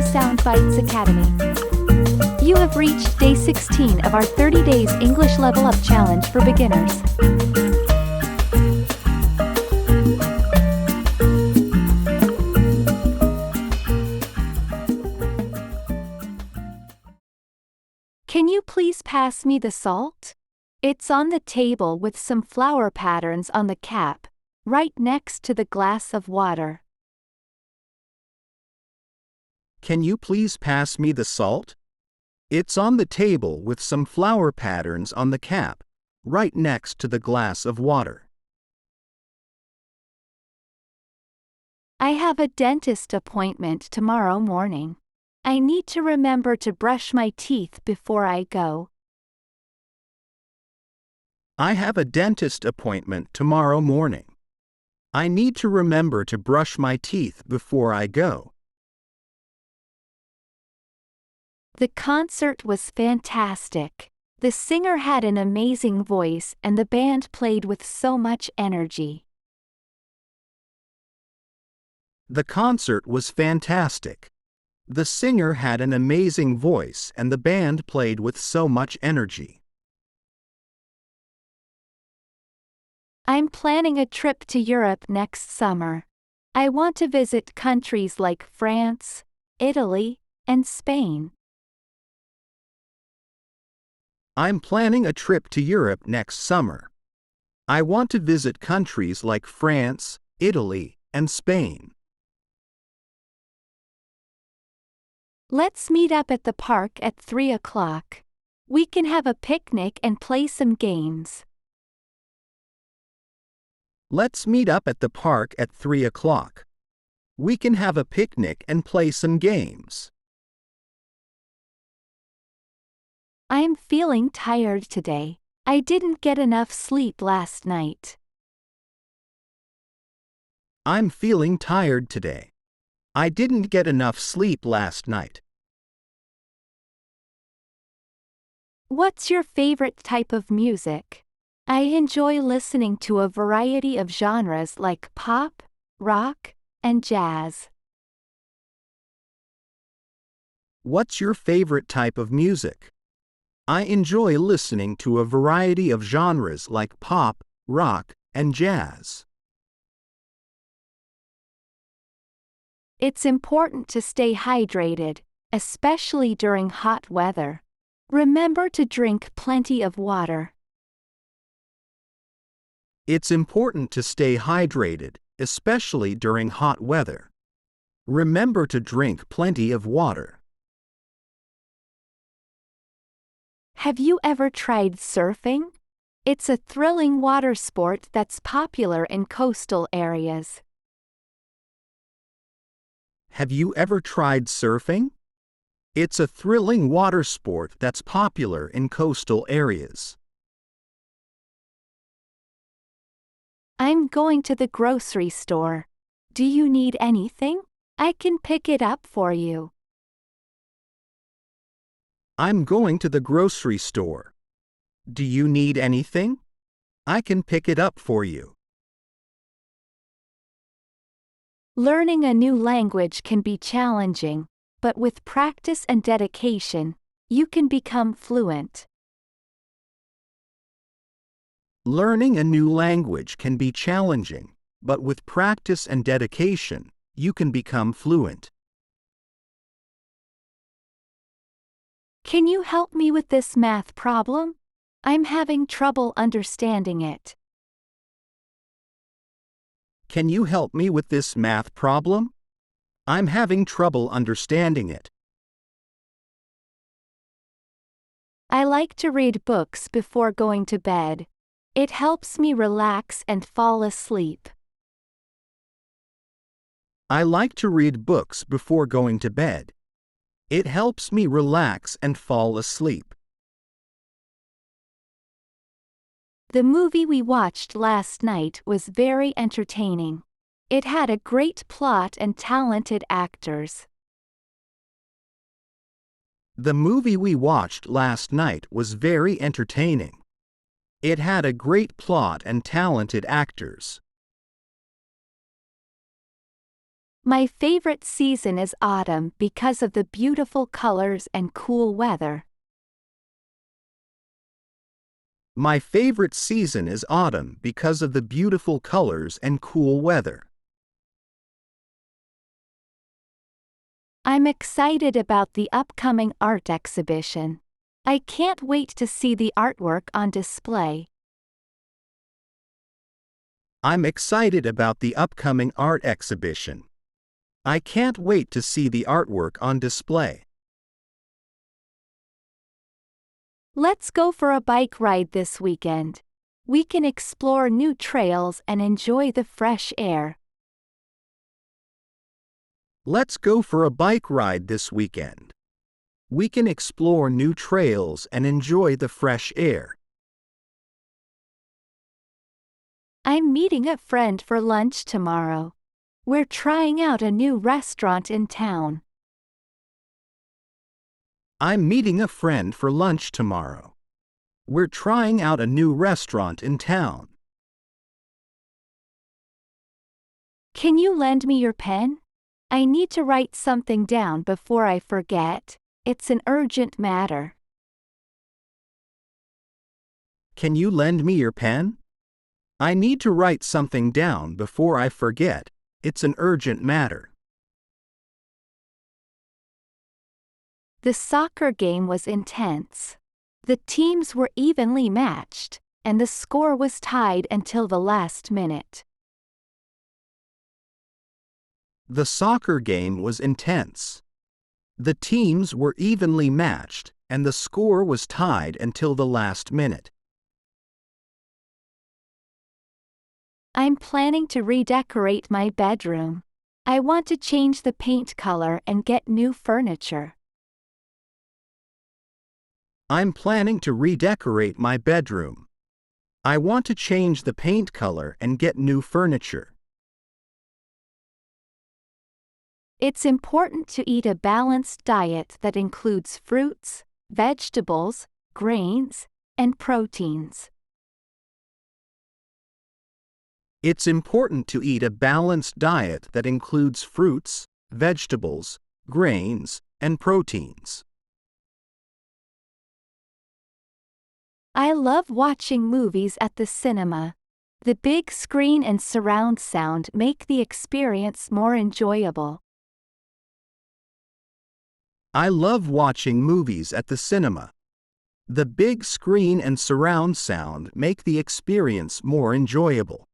to Sound Bites Academy. You have reached day 16 of our 30 days English Level Up Challenge for beginners. Can you please pass me the salt? It's on the table with some flower patterns on the cap, right next to the glass of water. Can you please pass me the salt? It's on the table with some flower patterns on the cap, right next to the glass of water. I have a dentist appointment tomorrow morning. I need to remember to brush my teeth before I go. I have a dentist appointment tomorrow morning. I need to remember to brush my teeth before I go. The concert was fantastic. The singer had an amazing voice and the band played with so much energy. The concert was fantastic. The singer had an amazing voice and the band played with so much energy. I'm planning a trip to Europe next summer. I want to visit countries like France, Italy, and Spain. I'm planning a trip to Europe next summer. I want to visit countries like France, Italy, and Spain. Let's meet up at the park at 3 o'clock. We can have a picnic and play some games. Let's meet up at the park at 3 o'clock. We can have a picnic and play some games. I'm feeling tired today. I didn't get enough sleep last night. I'm feeling tired today. I didn't get enough sleep last night. What's your favorite type of music? I enjoy listening to a variety of genres like pop, rock, and jazz. What's your favorite type of music? I enjoy listening to a variety of genres like pop, rock, and jazz. It's important to stay hydrated, especially during hot weather. Remember to drink plenty of water. It's important to stay hydrated, especially during hot weather. Remember to drink plenty of water. Have you ever tried surfing? It's a thrilling water sport that's popular in coastal areas. Have you ever tried surfing? It's a thrilling water sport that's popular in coastal areas. I'm going to the grocery store. Do you need anything? I can pick it up for you. I'm going to the grocery store. Do you need anything? I can pick it up for you. Learning a new language can be challenging, but with practice and dedication, you can become fluent. Learning a new language can be challenging, but with practice and dedication, you can become fluent. Can you help me with this math problem? I'm having trouble understanding it. Can you help me with this math problem? I'm having trouble understanding it. I like to read books before going to bed. It helps me relax and fall asleep. I like to read books before going to bed. It helps me relax and fall asleep. The movie we watched last night was very entertaining. It had a great plot and talented actors. The movie we watched last night was very entertaining. It had a great plot and talented actors. My favorite season is autumn because of the beautiful colors and cool weather. My favorite season is autumn because of the beautiful colors and cool weather. I'm excited about the upcoming art exhibition. I can't wait to see the artwork on display. I'm excited about the upcoming art exhibition. I can't wait to see the artwork on display. Let's go for a bike ride this weekend. We can explore new trails and enjoy the fresh air. Let's go for a bike ride this weekend. We can explore new trails and enjoy the fresh air. I'm meeting a friend for lunch tomorrow. We're trying out a new restaurant in town. I'm meeting a friend for lunch tomorrow. We're trying out a new restaurant in town. Can you lend me your pen? I need to write something down before I forget. It's an urgent matter. Can you lend me your pen? I need to write something down before I forget. It's an urgent matter. The soccer game was intense. The teams were evenly matched, and the score was tied until the last minute. The soccer game was intense. The teams were evenly matched, and the score was tied until the last minute. I'm planning to redecorate my bedroom. I want to change the paint color and get new furniture. I'm planning to redecorate my bedroom. I want to change the paint color and get new furniture. It's important to eat a balanced diet that includes fruits, vegetables, grains, and proteins. It's important to eat a balanced diet that includes fruits, vegetables, grains, and proteins. I love watching movies at the cinema. The big screen and surround sound make the experience more enjoyable. I love watching movies at the cinema. The big screen and surround sound make the experience more enjoyable.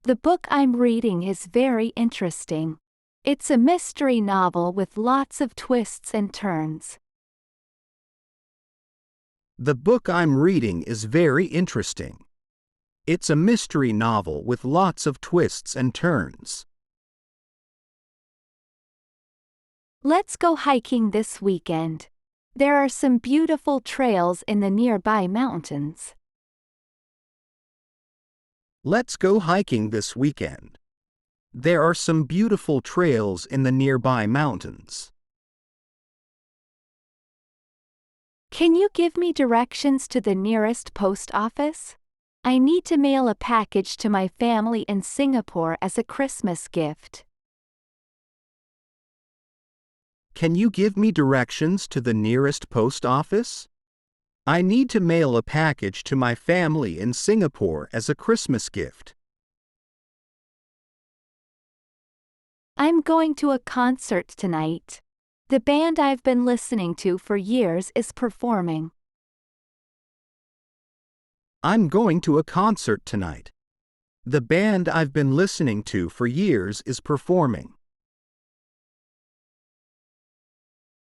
The book I'm reading is very interesting. It's a mystery novel with lots of twists and turns. The book I'm reading is very interesting. It's a mystery novel with lots of twists and turns. Let's go hiking this weekend. There are some beautiful trails in the nearby mountains. Let's go hiking this weekend. There are some beautiful trails in the nearby mountains. Can you give me directions to the nearest post office? I need to mail a package to my family in Singapore as a Christmas gift. Can you give me directions to the nearest post office? I need to mail a package to my family in Singapore as a Christmas gift. I'm going to a concert tonight. The band I've been listening to for years is performing. I'm going to a concert tonight. The band I've been listening to for years is performing.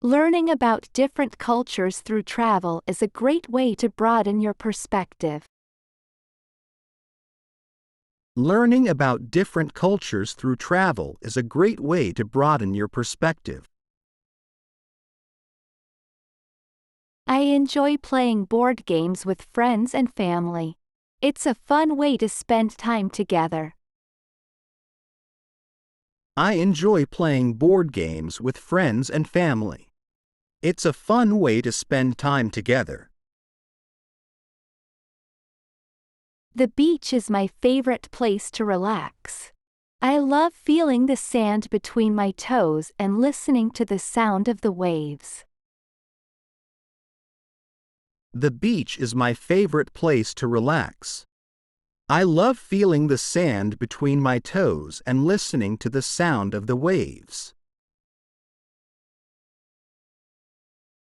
Learning about different cultures through travel is a great way to broaden your perspective. Learning about different cultures through travel is a great way to broaden your perspective. I enjoy playing board games with friends and family. It's a fun way to spend time together. I enjoy playing board games with friends and family. It's a fun way to spend time together. The beach is my favorite place to relax. I love feeling the sand between my toes and listening to the sound of the waves. The beach is my favorite place to relax. I love feeling the sand between my toes and listening to the sound of the waves.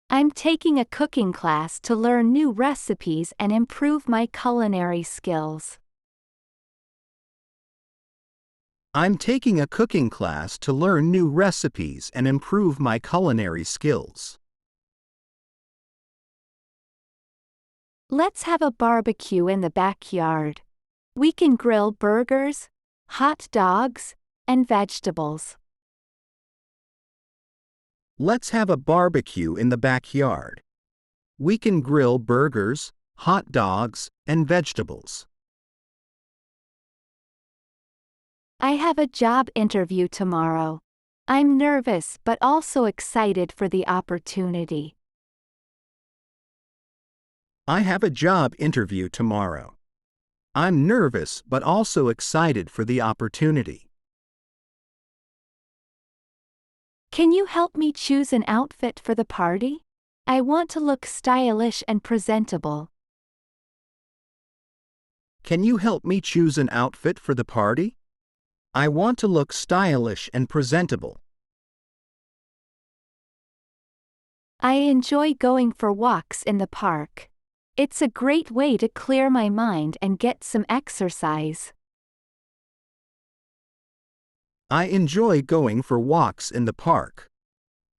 I'm taking a cooking class to learn new recipes and improve my culinary skills. I'm taking a cooking class to learn new recipes and improve my culinary skills. Let's have a barbecue in the backyard. We can grill burgers, hot dogs, and vegetables. Let's have a barbecue in the backyard. We can grill burgers, hot dogs, and vegetables. I have a job interview tomorrow. I'm nervous but also excited for the opportunity. I have a job interview tomorrow. I'm nervous but also excited for the opportunity. Can you help me choose an outfit for the party? I want to look stylish and presentable. Can you help me choose an outfit for the party? I want to look stylish and presentable. I enjoy going for walks in the park. It's a great way to clear my mind and get some exercise. I enjoy going for walks in the park.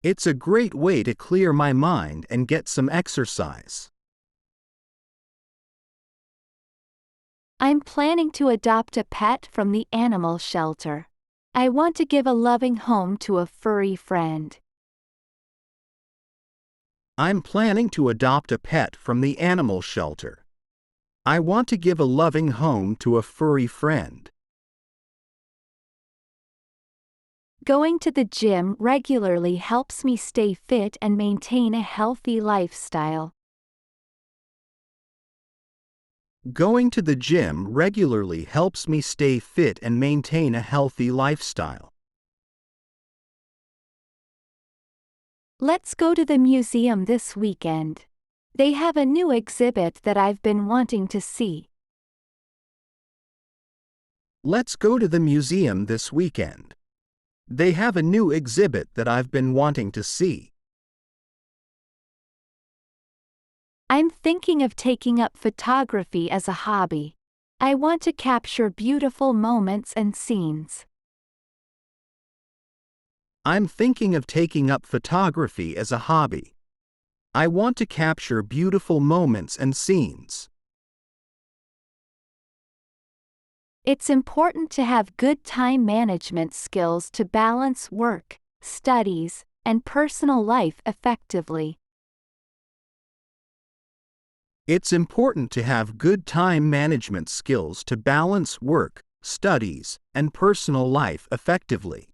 It's a great way to clear my mind and get some exercise. I'm planning to adopt a pet from the animal shelter. I want to give a loving home to a furry friend. I'm planning to adopt a pet from the animal shelter. I want to give a loving home to a furry friend. Going to the gym regularly helps me stay fit and maintain a healthy lifestyle. Going to the gym regularly helps me stay fit and maintain a healthy lifestyle. Let's go to the museum this weekend. They have a new exhibit that I've been wanting to see. Let's go to the museum this weekend. They have a new exhibit that I've been wanting to see. I'm thinking of taking up photography as a hobby. I want to capture beautiful moments and scenes. I'm thinking of taking up photography as a hobby. I want to capture beautiful moments and scenes. It's important to have good time management skills to balance work, studies, and personal life effectively. It's important to have good time management skills to balance work, studies, and personal life effectively.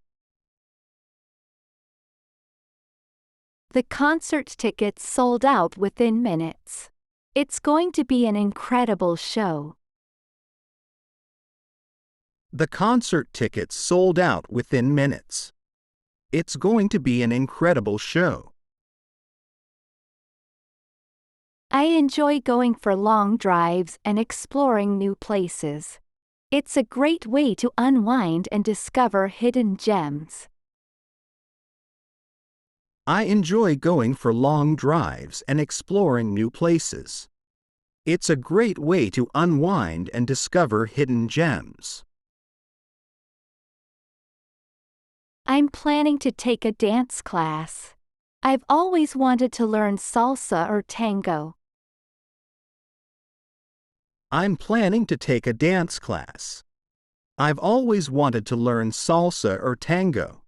The concert tickets sold out within minutes. It's going to be an incredible show. The concert tickets sold out within minutes. It's going to be an incredible show. I enjoy going for long drives and exploring new places. It's a great way to unwind and discover hidden gems. I enjoy going for long drives and exploring new places. It's a great way to unwind and discover hidden gems. I'm planning to take a dance class. I've always wanted to learn salsa or tango. I'm planning to take a dance class. I've always wanted to learn salsa or tango.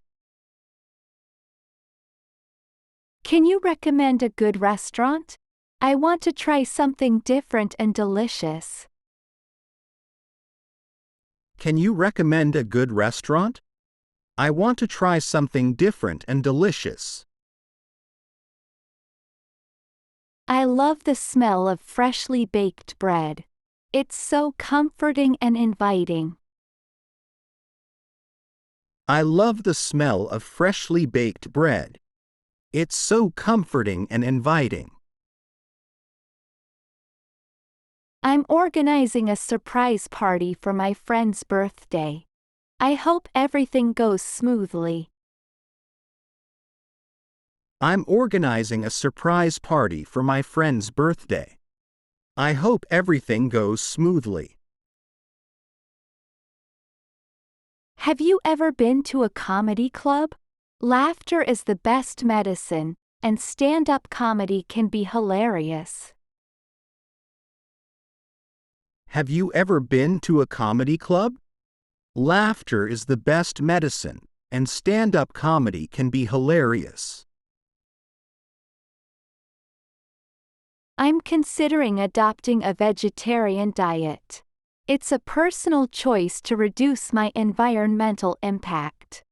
Can you recommend a good restaurant? I want to try something different and delicious. Can you recommend a good restaurant? I want to try something different and delicious. I love the smell of freshly baked bread. It's so comforting and inviting. I love the smell of freshly baked bread. It's so comforting and inviting. I'm organizing a surprise party for my friend's birthday. I hope everything goes smoothly. I'm organizing a surprise party for my friend's birthday. I hope everything goes smoothly. Have you ever been to a comedy club? Laughter is the best medicine, and stand-up comedy can be hilarious. Have you ever been to a comedy club? Laughter is the best medicine, and stand-up comedy can be hilarious. I'm considering adopting a vegetarian diet. It's a personal choice to reduce my environmental impact.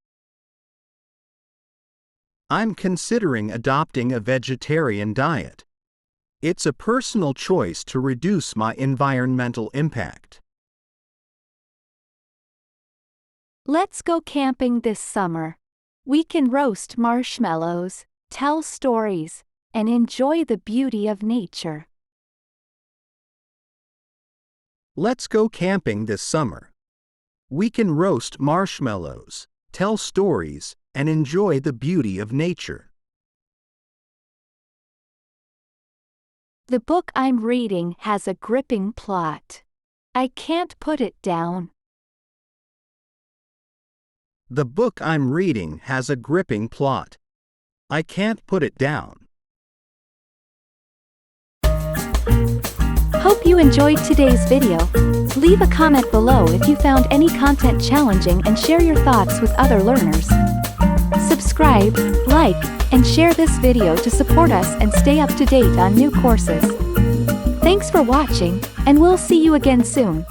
I'm considering adopting a vegetarian diet. It's a personal choice to reduce my environmental impact. Let's go camping this summer. We can roast marshmallows, tell stories, and enjoy the beauty of nature. Let's go camping this summer. We can roast marshmallows, tell stories, and enjoy the beauty of nature. The book I'm reading has a gripping plot. I can't put it down. The book I'm reading has a gripping plot. I can't put it down. Hope you enjoyed today's video. Leave a comment below if you found any content challenging and share your thoughts with other learners. Subscribe, like, and share this video to support us and stay up to date on new courses. Thanks for watching, and we'll see you again soon.